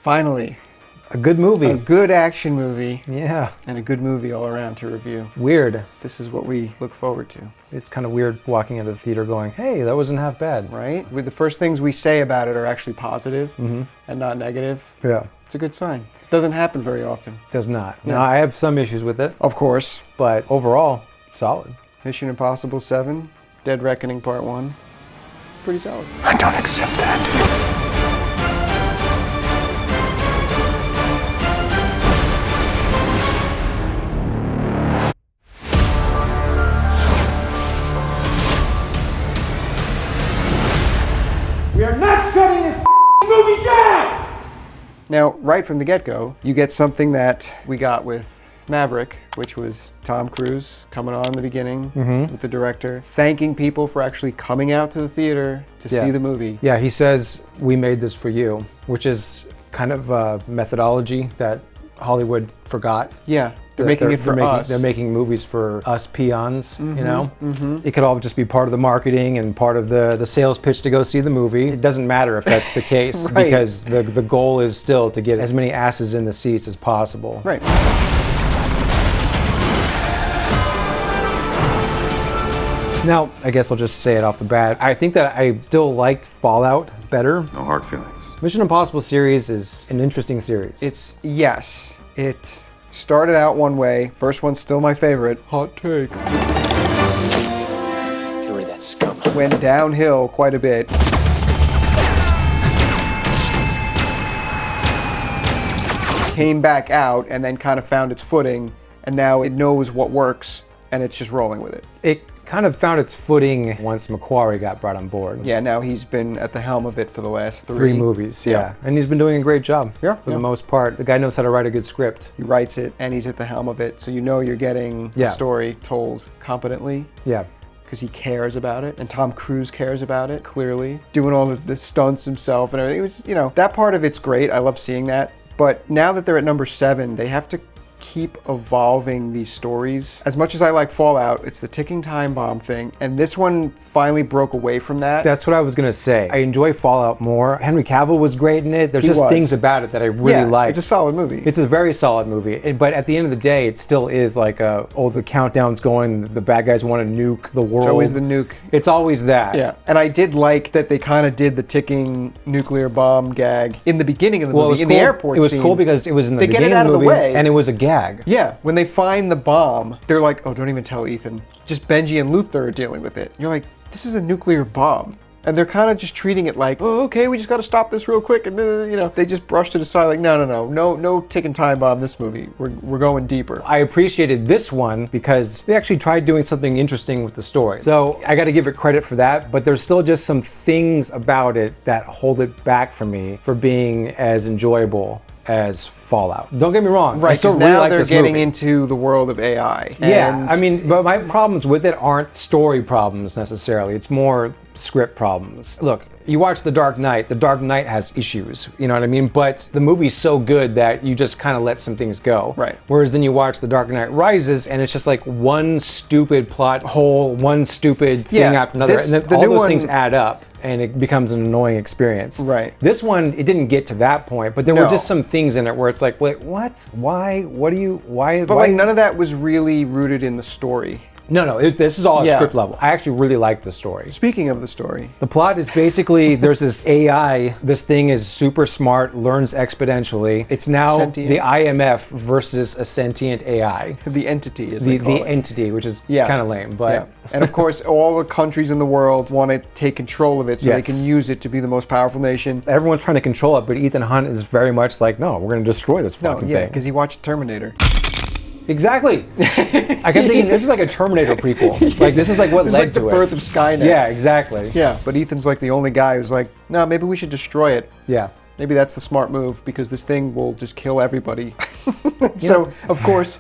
Finally. A good movie. A good action movie. Yeah. And a good movie all around to review. Weird. This is what we look forward to. It's kind of weird walking into the theater going, hey, that wasn't half bad. Right? With the first things we say about it are actually positive and not negative. Yeah. It's a good sign. It doesn't happen very often. Does not. Yeah. Now, I have some issues with it. Of course. But overall, solid. Mission Impossible 7, Dead Reckoning Part 1. Pretty solid. I don't accept that. We are not shutting this movie down! Now, right from the get-go, you get something that we got with Maverick, which was Tom Cruise coming on in the beginning with the director, thanking people for actually coming out to the theater to see the movie. Yeah, he says, we made this for you, which is kind of a methodology that Hollywood forgot. Yeah, they're making it for us. They're making movies for us peons, you know? It could all just be part of the marketing and part of the sales pitch to go see the movie. It doesn't matter if that's the case Right. because the goal is still to get as many asses in the seats as possible. Right. Now, I guess I'll just say it off the bat. I think that I still liked Fallout better. No hard feelings. Mission Impossible series is an interesting series. It started out one way. First one's still my favorite. Hot take. Get rid of that scum. Went downhill quite a bit. Came back out and then kind of found its footing, and now it knows what works and it's just rolling with it. It kind of found its footing once Macquarie got brought on board. Yeah, now he's been at the helm of it for the last Three movies, yeah. And he's been doing a great job for the most part. The guy knows how to write a good script. He writes it and he's at the helm of it, so you know you're getting the story told competently. Yeah. Because he cares about it, and Tom Cruise cares about it, clearly. Doing all the stunts himself and everything. It was, you know, that part of it's great. I love seeing that. But now that they're at number 7, they have to keep evolving these stories. As much as I like Fallout, it's the ticking time bomb thing, and this one finally broke away from that. That's what I was gonna say. I enjoy Fallout more. Henry Cavill was great in it. There's just things about it that I really like. It's a solid movie. It's a very solid movie, but at the end of the day, it still is like the countdown's going, the bad guys want to nuke the world. It's always the nuke. It's always that. Yeah, and I did like that they kind of did the ticking nuclear bomb gag in the beginning of the movie, in the airport scene. It was cool because it was in the beginning of the movie, and it was a gag. Yeah, when they find the bomb, they're like, oh, don't even tell Ethan. Just Benji and Luther are dealing with it. You're like, this is a nuclear bomb. And they're kind of just treating it like, oh, okay, we just got to stop this real quick. And, you know, they just brushed it aside like, no ticking time bomb this movie. We're going deeper. I appreciated this one because they actually tried doing something interesting with the story. So I got to give it credit for that, but there's still just some things about it that hold it back for me for being as enjoyable as Fallout. Don't get me wrong. Right, I still because really now like they're this getting movie. into the world of AI. Yeah, I mean, but my problems with it aren't story problems necessarily. It's more script problems. Look, you watch The Dark Knight. The Dark Knight has issues, you know what I mean? But the movie's so good that you just kind of let some things go. Right. Whereas then you watch The Dark Knight Rises and it's just like one stupid plot hole, one stupid thing after another. And then all those things add up and it becomes an annoying experience. Right. This one, it didn't get to that point, but there were just some things in it where it's like, wait, what? Why? What do you, why? But like none of that was really rooted in the story. No, this is all at script level. I actually really like the story. Speaking of the story. The plot is basically, there's this AI, this thing is super smart, learns exponentially. It's now Sentient. the IMF versus a sentient AI. The entity, as The they call it. entity, which is kind of lame, but... Yeah. And of course, all the countries in the world want to take control of it so they can use it to be the most powerful nation. Everyone's trying to control it, but Ethan Hunt is very much like, no, we're going to destroy this fucking thing. because he watched Terminator. Exactly. I kept thinking this is like a Terminator prequel. Like this is like what led to to the birth of Skynet. Yeah, exactly. Yeah, but Ethan's like the only guy who's like, no, maybe we should destroy it. Yeah. Maybe that's the smart move because this thing will just kill everybody. So, of course,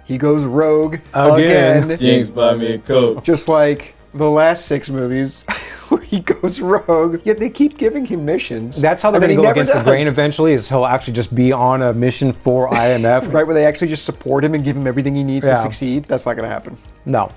he goes rogue again. Jinx, buy me a Coke. Just like the last 6 movies where he goes rogue. Yet they keep giving him missions. That's how they're going to go against the grain eventually, is he'll actually just be on a mission for IMF. Right, where they actually just support him and give him everything he needs to succeed. That's not going to happen. No.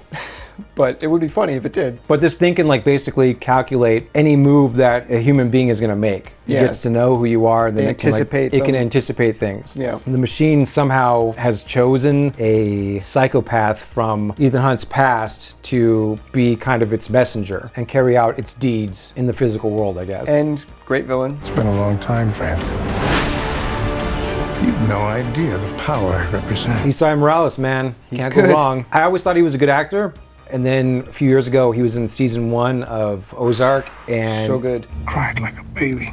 but it would be funny if it did. But this thing can like basically calculate any move that a human being is going to make. It Yeah. gets to know who you are, and then it can anticipate things. Yeah. And the machine somehow has chosen a psychopath from Ethan Hunt's past to be kind of its messenger and carry out its deeds in the physical world, I guess. And great villain. It's been a long time, friend. You've no idea the power I represent. Isai Morales, man, can't go good. wrong. I always thought he was a good actor. And then a few years ago, he was in season 1 of Ozark, and So good. Cried like a baby.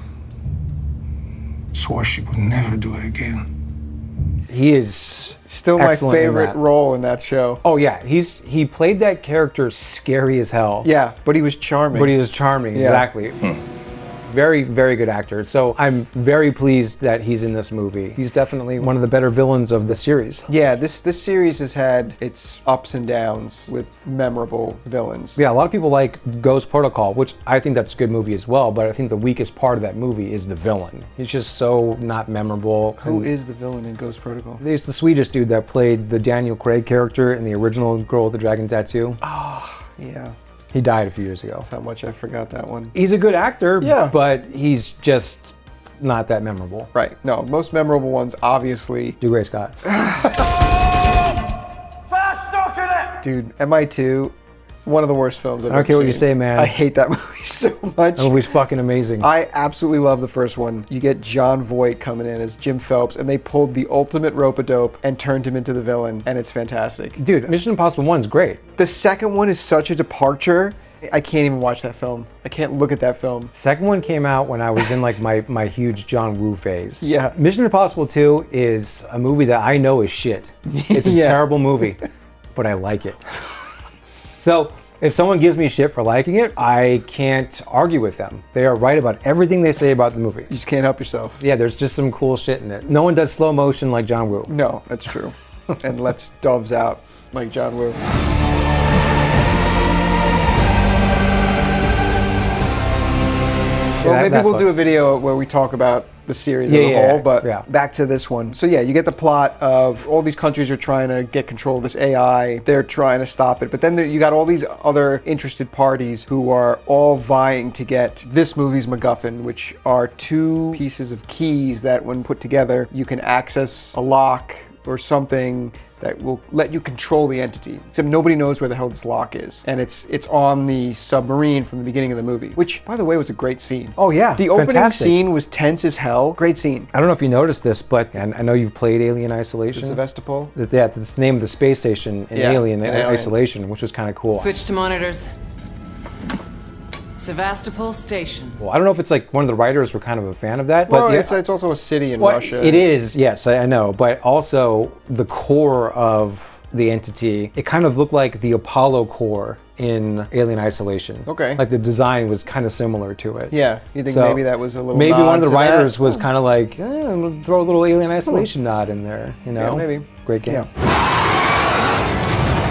Swore she would never do it again. he is Still my excellent in favorite that. role in that show. Oh yeah, he played that character scary as hell. Yeah, but he was charming. But he was charming, Yeah. exactly. Very, very good actor. So I'm very pleased that he's in this movie. He's definitely one of the better villains of the series. Yeah, this series has had its ups and downs with memorable villains. Yeah, a lot of people like Ghost Protocol, which I think that's a good movie as well, but I think the weakest part of that movie is the villain. He's just so not memorable. Who is the villain in Ghost Protocol? There's the Swedish dude that played the Daniel Craig character in the original Girl with the Dragon Tattoo. Yeah, He died a few years ago. how much I forgot that one. He's a good actor, Yeah. but he's just not that memorable. Right, no, most memorable ones, obviously. Do Gray Scott. Dude, MI2, one of the worst films I've I don't ever care what you seen. say, man. I hate that movie so much. That movie's fucking amazing. I absolutely love the first one. You get John Voight coming in as Jim Phelps, and they pulled the ultimate rope-a-dope and turned him into the villain, and it's fantastic. Dude, Mission Impossible 1's great. The second one is such a departure. I can't even watch that film. I can't look at that film. Second one came out when I was in like my huge John Woo phase. Yeah. Mission Impossible 2 is a movie that I know is shit. It's a Yeah. terrible movie, but I like it. So if someone gives me shit for liking it, I can't argue with them. They are right about everything they say about the movie. You just can't help yourself. Yeah, there's just some cool shit in it. No one does slow motion like John Woo. No, that's true. And lets doves out like John Woo. Well, maybe we'll do a video where we talk about the series as a whole, but back to this one. So yeah, you get the plot of all these countries are trying to get control of this AI. They're trying to stop it, but then you got all these other interested parties who are all vying to get this movie's MacGuffin, which are two pieces of keys that when put together, you can access a lock or something that will let you control the entity. Except nobody knows where the hell this lock is. And it's on the submarine from the beginning of the movie, which, by the way, was a great scene. Oh yeah, The opening fantastic. scene was tense as hell. Great scene. I don't know if you noticed this, but and I know you've played Alien Isolation. Sevastopol. Yeah, that's the name of the space station in Yeah, Alien in Alien. Isolation, which was kind of cool. Switch to monitors. Sevastopol Station. Well, I don't know if it's like one of the writers were kind of a fan of that, Well, but it's also a city in well, Russia. it is, yes, I know, but also the core of the entity, it kind of looked like the Apollo core in Alien Isolation. Okay. Like the design was kind of similar to it. Yeah, you think So, maybe that was a little maybe nod one of the to that? writers was kind of like, we'll throw a little Alien Isolation nod in there, you know? Yeah, maybe. Great game. Yeah.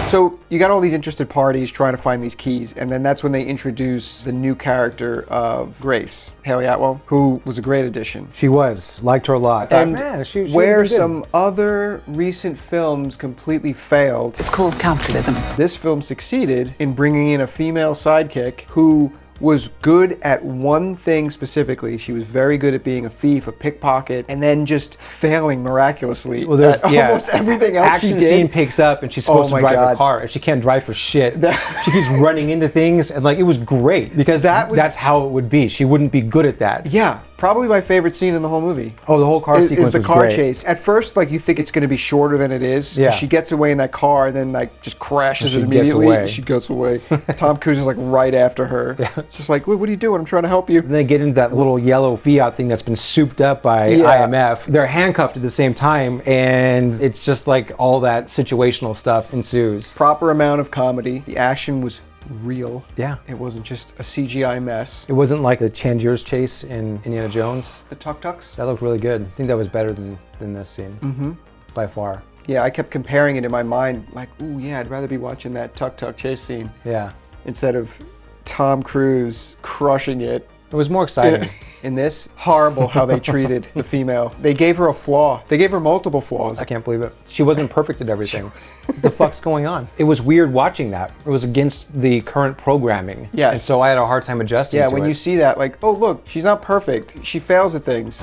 So you got all these interested parties trying to find these keys, and then that's when they introduce the new character of Grace, Haley Atwell, who was a great addition. She was, liked her a lot. Thought, And man, she where would've been good. some other recent films completely failed, It's called capitalism. this film succeeded in bringing in a female sidekick who was good at one thing specifically. She was very good at being a thief, a pickpocket, and then just failing miraculously Well, there's at almost everything else action she did. scene picks up and she's supposed Oh my to drive God. a car and she can't drive for shit. She keeps running into things and like it was great because that's how it would be. She wouldn't be good at that. Yeah, probably my favorite scene in the whole movie. Oh, the whole car sequence is the was car great. chase. At first, like you think it's going to be shorter than it is. Yeah. She gets away in that car, and then like just crashes And it she gets immediately. away. She gets away. Tom Cruise is like right after her. Yeah. Just like, what are you doing? I'm trying to help you. And they get into that little yellow Fiat thing that's been souped up by Yeah. IMF. They're handcuffed at the same time, and it's just like all that situational stuff ensues. Proper amount of comedy. The action was real. Yeah. It wasn't just a CGI mess. It wasn't like the Changier's chase in Indiana Jones. The tuk-tuks. That looked really good. I think that was better than this scene, by far. Yeah, I kept comparing it in my mind, like, ooh, yeah, I'd rather be watching that tuk-tuk chase scene Yeah. instead of Tom Cruise crushing it It was more exciting. In this, horrible how they treated the female. They gave her a flaw. They gave her multiple flaws. I can't believe it. She wasn't perfect at everything. What the fuck's going on? It was weird watching that. It was against the current programming. Yes. And so I had a hard time adjusting Yeah, to when it. you see that, like, oh look, she's not perfect. She fails at things.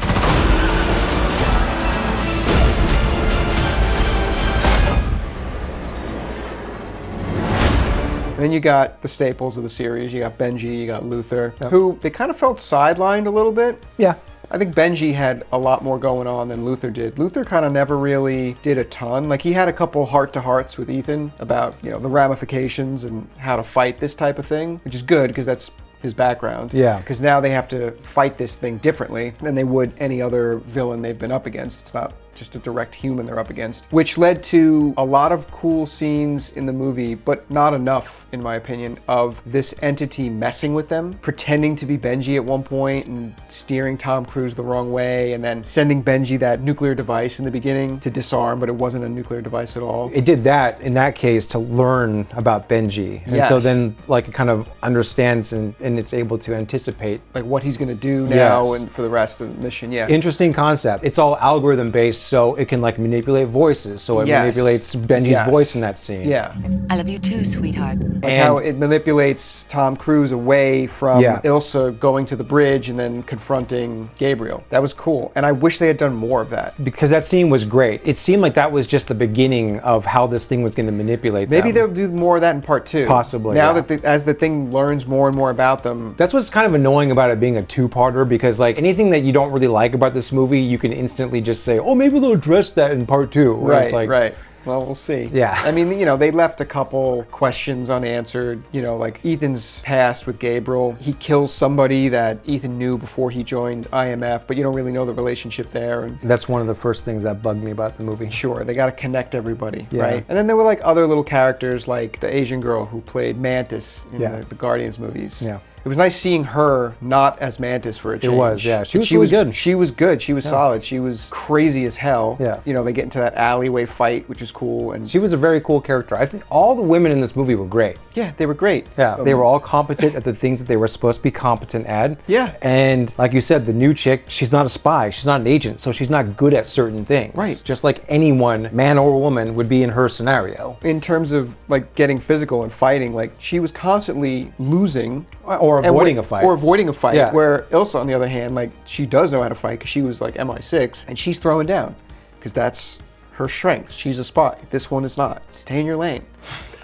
And then you got the staples of the series. You got Benji, you got Luther, who they kind of felt sidelined a little bit. Yeah. I think Benji had a lot more going on than Luther did. Luther kind of never really did a ton. Like, he had a couple heart-to-hearts with Ethan about, you know, the ramifications and how to fight this type of thing, which is good because that's his background. Yeah. Because now they have to fight this thing differently than they would any other villain they've been up against. It's not just a direct human they're up against, which led to a lot of cool scenes in the movie, but not enough, in my opinion, of this entity messing with them, pretending to be Benji at one point and steering Tom Cruise the wrong way, and then sending Benji that nuclear device in the beginning to disarm, but it wasn't a nuclear device at all. It did that, in that case, to learn about Benji. And so Yes. then, like, it kind of understands and it's able to anticipate. Like what he's gonna do now Yes. and for the rest of the mission, yeah. Interesting concept. It's all algorithm based, so it can like manipulate voices. So it Yes. manipulates Benji's Yes. voice in that scene. Yeah. I love you too, sweetheart. Like how it manipulates Tom Cruise away from Yeah. Ilsa going to the bridge and then confronting Gabriel. That was cool. And I wish they had done more of that. Because that scene was great. It seemed like that was just the beginning of how this thing was going to manipulate Maybe them. they'll do more of that in part 2. Possibly, Now yeah. that as the thing learns more and more about them. That's what's kind of annoying about it being a two-parter, because like anything that you don't really like about this movie, you can instantly just say, oh, maybe they'll address that in part 2. Where Right, it's like, right. Well, we'll see. Yeah. I mean, you know, they left a couple questions unanswered. You know, like Ethan's past with Gabriel. He kills somebody that Ethan knew before he joined IMF, but you don't really know the relationship there. And That's one of the first things that bugged me about the movie. sure, they got to connect everybody, Yeah. right? And then there were like other little characters, like the Asian girl who played Mantis in Yeah. the Guardians movies. Yeah. It was nice seeing her not as Mantis for a change. was, yeah. She was really good. She was good. She was solid. She was crazy as hell. Yeah. You know, they get into that alleyway fight, which is cool. And She was a very cool character. I think all the women in this movie were great. yeah, they were great. Yeah, they were all competent at the things that they were supposed to be competent at. Yeah. And like you said, the new chick, she's not a spy, she's not an agent, so she's not good at certain things. Right. Just like anyone, man or woman, would be in her scenario. In terms of like getting physical and fighting, like she was constantly losing Or and avoiding when- a fight. Or avoiding a fight. Yeah. Where Ilsa, on the other hand, like she does know how to fight because she was like MI6 and she's throwing down because that's her strength. She's a spy. This one is not. Stay in your lane.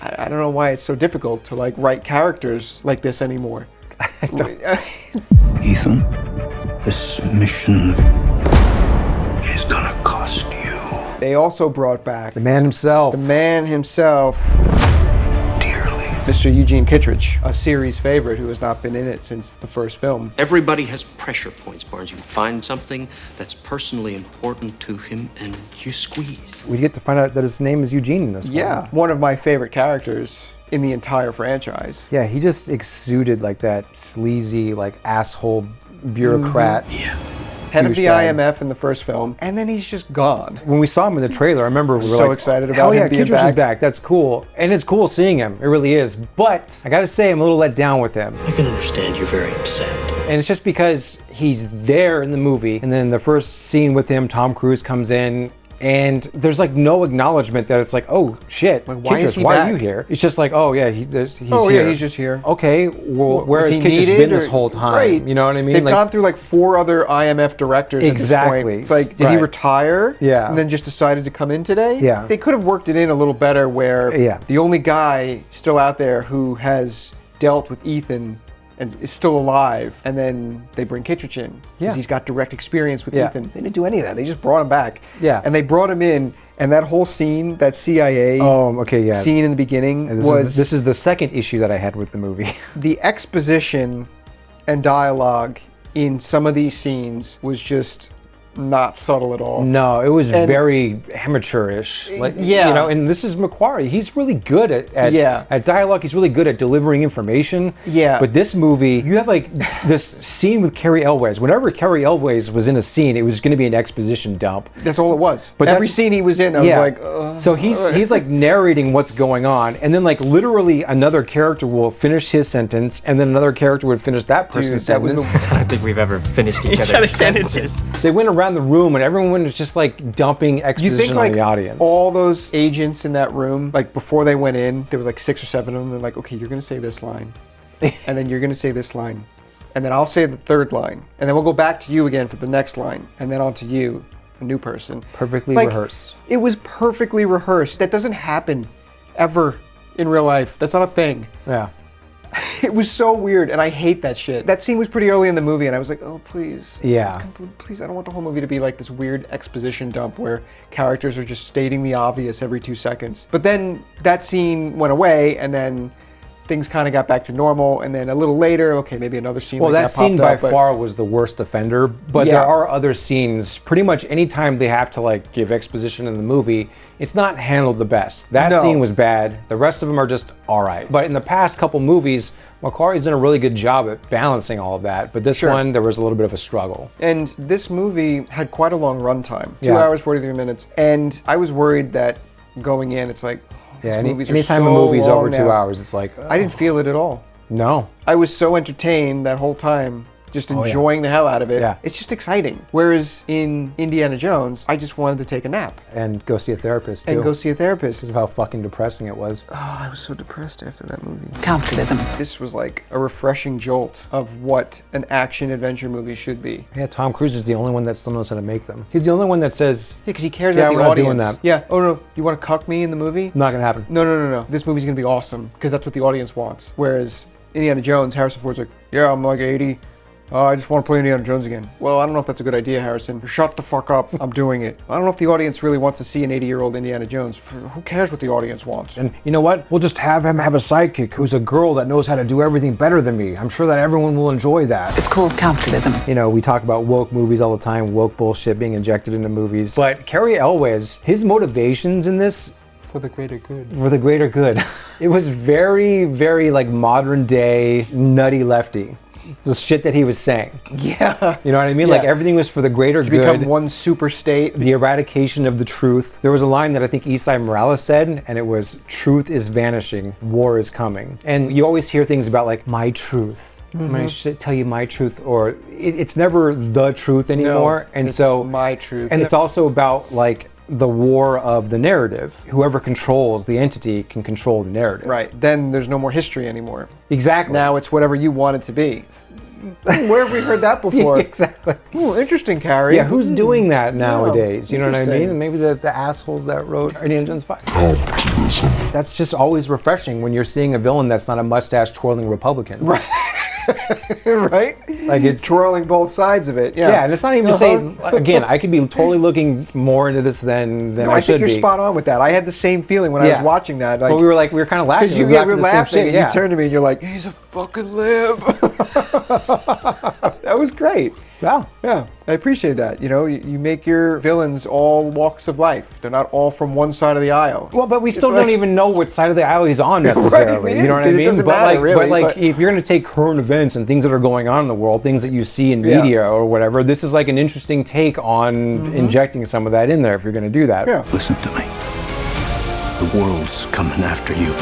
I don't know why it's so difficult to like write characters like this anymore. Ethan, this mission is gonna cost you They also brought back the man himself. the man himself, dearly. Mr. Eugene Kittredge, a series favorite who has not been in it since the first film. Everybody has pressure points, Barnes. You find something that's personally important to him and you squeeze. We get to find out that his name is Eugene in this one. Yeah, one of my favorite characters in the entire franchise. Yeah, he just exuded like that sleazy, like asshole bureaucrat. Head of the douchebag. IMF in the first film, and then he's just gone. When we saw him in the trailer, I remember we were So like, excited about hell him yeah, being Kittredge is back. back. That's cool. And it's cool seeing him. It really is. But I gotta say, I'm a little let down with him. I can understand you're very upset. And it's just because he's there in the movie, and then the first scene with him, Tom Cruise comes in, and there's like no acknowledgement that it's like, oh shit, Like, why is Kittredge, he why are back? you here? It's just like, oh yeah, he's Oh here. yeah, he's just here. Okay, well, where Was has he Kittredge needed, been this or- whole time? Right. You know what I mean? They've Like, gone through like 4 other IMF directors at Exactly. this point. It's like, did he Right. retire? Yeah. And then just decided to come in today? Yeah. They could have worked it in a little better where Yeah. the only guy still out there who has dealt with Ethan and is still alive, and then they bring Kittredge in. 'Cause Yeah. He's got direct experience with Yeah. Ethan. They didn't do any of that. They just brought him back. Yeah. And they brought him in, and that whole scene, that CIA okay, yeah. scene in the beginning This is the second issue that I had with the movie. the exposition and dialogue in some of these scenes was just not subtle at all. No, it was very amateurish. Like, yeah. You know, and this is Macquarie. He's really good at dialogue. He's really good at delivering information. Yeah. But this movie, you have like this scene with Cary Elwes. Whenever Cary Elwes was in a scene, it was going to be an exposition dump. That's all it was. But every scene he was in, I was like, So he's like narrating what's going on, and then like literally another character will finish his sentence, and then another character would finish that person's sentence. I don't think we've ever finished each other's sentences. They went around the room, and everyone was just like dumping exposition on the audience. All those agents in that room, like before they went in, there was like 6 or 7 of them. They're like, okay, you're gonna say this line, and then you're gonna say this line, and then I'll say the third line, and then we'll go back to you again for the next line, and then on to you, a new person. Perfectly rehearsed. It was perfectly rehearsed. That doesn't happen ever in real life. That's not a thing. Yeah. It was so weird, and I hate that shit. That scene was pretty early in the movie, and I was like, oh, please. Yeah. Please, I don't want the whole movie to be like this weird exposition dump where characters are just stating the obvious every 2 seconds. But then that scene went away, and then things kind of got back to normal, and then a little later, okay, maybe another scene Well, like that scene by popped up, far was the worst offender, but Yeah. there are other scenes. Pretty much anytime they have to like give exposition in the movie, it's not handled the best. That No. scene was bad. The rest of them are just all right. But in the past couple movies, Macquarie's done a really good job at balancing all of that. But this Sure. one, there was a little bit of a struggle. And this movie had quite a long runtime, 2 Yeah. hours, 43 minutes. And I was worried that going in, it's like, Yeah, these movies are anytime so a movie's long over 2 now. hours, it's like, I didn't feel it at all. no. I was so entertained that whole time, just Oh, yeah. enjoying the hell out of it. Yeah. It's just exciting. Whereas in Indiana Jones, I just wanted to take a nap And go see a therapist, too. and go see a therapist. Because of how fucking depressing it was. Oh, I was so depressed after that movie. Capitalism. This was like a refreshing jolt of what an action-adventure movie should be. Yeah, Tom Cruise is the only one that still knows how to make them. He's the only one that says, Yeah, because he cares Yeah, about the we're not audience. doing that. Yeah. Oh, no. You want to cuck me in the movie? not gonna happen. No. This movie's going to be awesome because that's what the audience wants. Whereas Indiana Jones, Harrison Ford's like, yeah, I'm like 80. I just want to play Indiana Jones again. Well, I don't know if that's a good idea, Harrison. Shut the fuck up. I'm doing it. I don't know if the audience really wants to see an 80-year-old Indiana Jones. Who cares what the audience wants? And you know what? We'll just have him have a sidekick who's a girl that knows how to do everything better than me. I'm sure that everyone will enjoy that. It's called capitalism. You know, we talk about woke movies all the time, woke bullshit being injected into movies. But Cary Elwes, his motivations in this For the greater good. were the greater good. It was very, very like modern day nutty lefty. The shit that he was saying. Yeah. You know what I mean? Yeah. Like everything was for the greater To good. become one super state. The eradication of the truth. There was a line that I think Esai Morales said, and it was, truth is vanishing, war is coming. And you always hear things about like, my truth. I'm going to tell you my truth, or it's never the truth anymore. No, and it's so my truth. And it's also about like the war of the narrative. Whoever controls the entity can control the narrative. Right. Then there's no more history anymore. Exactly. Now it's whatever you want it to be. Where have we heard that before? Exactly. Ooh, interesting, Carrie. Yeah, who's doing that nowadays? You know what I interesting. mean? And maybe the assholes that wrote Indiana Jones 5. That's just always refreshing when you're seeing a villain that's not a mustache twirling Republican. Right. Right? Like it's Twirling both sides of it. Yeah. yeah, and it's not even to say again, I could be totally looking more into this than No, I I should think you're be. spot on with that. I had the same feeling when I Yeah. was watching that. Like, But we were kind of laughing. because you We were at the same laughing shit, and yeah. you turned to me and you're like, he's a fucking lib. That was great. Wow. Yeah, I appreciate that. You know, you make your villains all walks of life. They're not all from one side of the aisle. Well, but we still like- don't even know what side of the aisle he's on necessarily. Right, You know what I it mean? doesn't But matter, like, really, but but- if you're going to take current events and things that are going on in the world, things that you see in Yeah. media or whatever, this is like an interesting take on injecting some of that in there if you're going to do that. Yeah. Listen to me. The world's coming after you.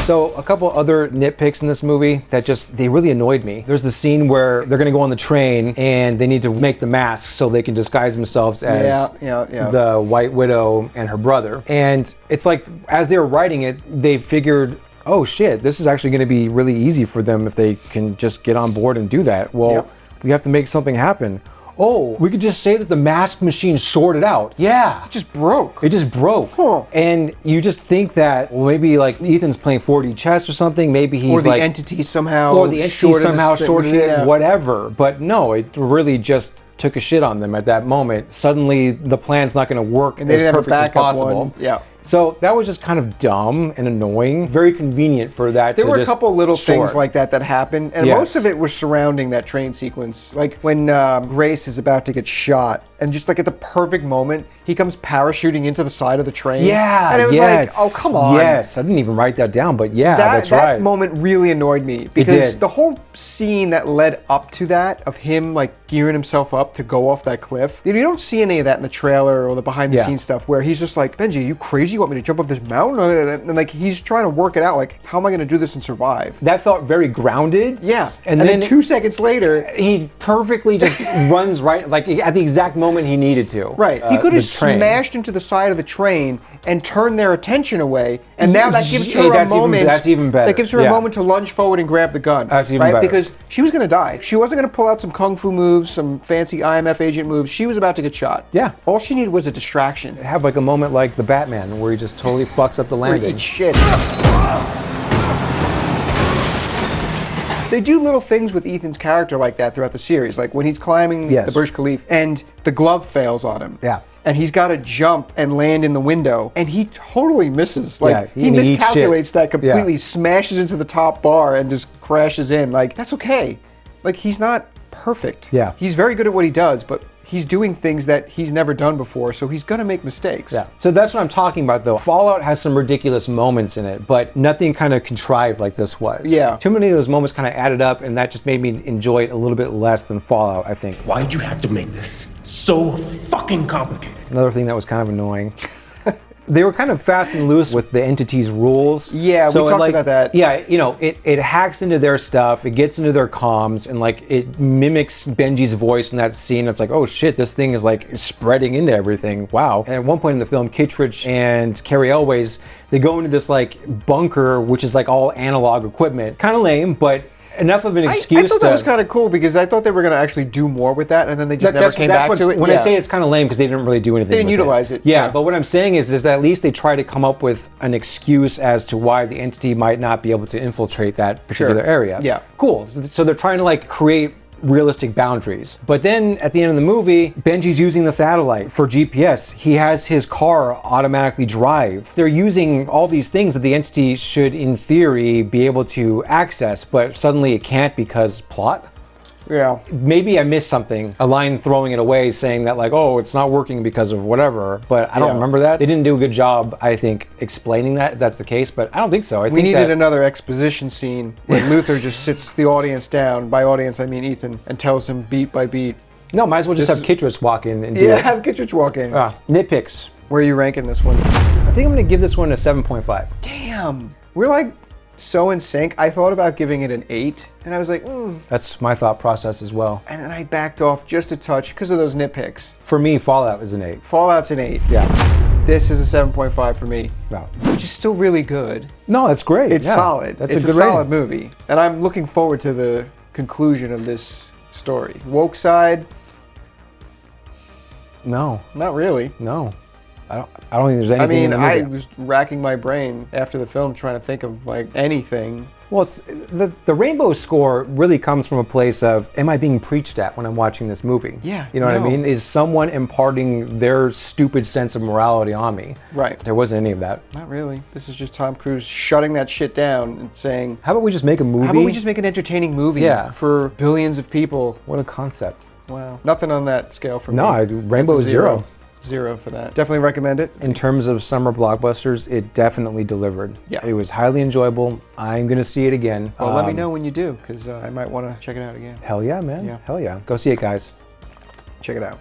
So a couple other nitpicks in this movie that they really annoyed me. There's the scene where they're going to go on the train and they need to make the masks so they can disguise themselves as Yeah. the White Widow and her brother. And it's like, as they were writing it, they figured, oh shit, this is actually going to be really easy for them if they can just get on board and do that. Well, Yep. we have to make something happen. Oh, we could just say that the mask machine sorted out. Yeah. It just broke. It just broke. Huh. And you just think that, well, maybe like Ethan's playing 4D chess or something. Maybe he's or the like, entity somehow. or the entity shorted somehow the shorted machine it, out. whatever. But no, it really just took a shit on them at that moment. Suddenly, the plan's not going to work And they as didn't have a perfect as backup possible. one. Yeah. So that was just kind of dumb and annoying. Very convenient for that. There were a couple little things short. like that happened, and Yes. most of it was surrounding that train sequence. Like when Grace is about to get shot, and just like at the perfect moment, he comes parachuting into the side of the train. Yeah, and it was yes. like, oh come on. Yes, I didn't even write that down, but yeah, that's that right. moment really annoyed me because did. the whole scene that led up to that of him like gearing himself up to go off that cliff, you don't see any of that in the trailer or the behind the scenes stuff where he's just like, Benji, are you crazy? You want me to jump off this mountain? And like he's trying to work it out, like how am I going to do this and survive? That felt very grounded. Yeah, and then 2 seconds later, he perfectly just runs right, like at the exact moment he needed to. Right, he could have the train. smashed into the side of the train and turned their attention away, and now that gives her a that's moment. That's even better. That gives her a moment to lunge forward and grab the gun. That's even right? better. Because she was going to die. She wasn't going to pull out some kung fu moves, some fancy IMF agent moves. She was about to get shot. Yeah. All she needed was a distraction. Have like a moment like the Batman where he just totally fucks up the landing. Eat shit. They do little things with Ethan's character like that throughout the series, like when he's climbing the Burj Khalifa and the glove fails on him. Yeah. And he's got to jump and land in the window, and he totally misses. Like Yeah, he and he eats miscalculates shit. that completely, Yeah. smashes into the top bar, and just crashes in. Like that's okay. Like he's not perfect. Yeah. He's very good at what he does, but he's doing things that he's never done before, so he's gonna make mistakes. Yeah. So that's what I'm talking about, though. Fallout has some ridiculous moments in it, but nothing kind of contrived like this was. Yeah. Too many of those moments kind of added up, and that just made me enjoy it a little bit less than Fallout, I think. Why'd you have to make this so fucking complicated? Another thing that was kind of annoying. They were kind of fast and loose with the entity's rules. Yeah, we talked about that. Yeah, you know, it hacks into their stuff, it gets into their comms, and like it mimics Benji's voice in that scene. It's like, oh shit, this thing is like spreading into everything. Wow. And at one point in the film, Kittredge and Carrie Elways, they go into this like bunker, which is like all analog equipment. Kind of lame, but enough of an excuse. I thought that was kind of cool because I thought they were going to actually do more with that, and then they just never came that's back what, to it. When I say it's kind of lame because they didn't really do anything. They didn't with utilize it. Yeah, but what I'm saying is that at least they try to come up with an excuse as to why the entity might not be able to infiltrate that particular area. Yeah. Cool. So they're trying to like create realistic boundaries. But then at the end of the movie, Benji's using the satellite for GPS. He has his car automatically drive. They're using all these things that the entity should, in theory, be able to access, but suddenly it can't because plot? Yeah. Maybe I missed something, a line throwing it away saying that like, oh, it's not working because of whatever, but I don't remember that. They didn't do a good job, I think, explaining that if that's the case, but I don't think so. We needed another exposition scene where Luther just sits the audience down, by audience I mean Ethan, and tells him beat by beat. No, might as well just have Kittredge walk in and do Yeah, it. have Kittredge walk in. Nitpicks. Where are you ranking this one? I think I'm gonna give this one a 7.5. Damn. We're like so in sync. I thought about giving it an 8, and I was like, That's my thought process as well. And then I backed off just a touch because of those nitpicks. For me, Fallout is an 8. Fallout's an 8. Yeah. This is a 7.5 for me. Wow. Which is still really good. No, that's great. It's Yeah. solid. That's It's a good solid rating. movie. And I'm looking forward to the conclusion of this story. Woke side? No. Not really. No. I don't think there's anything I mean, in the movie. I was racking my brain after the film trying to think of like anything. Well, it's the Rainbow score really comes from a place of, am I being preached at when I'm watching this movie? Yeah, You know what I no. mean? Is someone imparting their stupid sense of morality on me? Right. There wasn't any of that. Not really. This is just Tom Cruise shutting that shit down and saying, How about we just make a movie? how about we just make an entertaining movie Yeah. for billions of people? What a concept. Wow. Nothing on that scale for No, me. Rainbow It's a is 0. 0 for that. Definitely recommend it. In terms of summer blockbusters, it definitely delivered. Yeah. It was highly enjoyable. I'm going to see it again. Well, let me know when you do, because I might want to check it out again. Hell yeah, man. Yeah. Hell yeah. Go see it, guys. Check it out.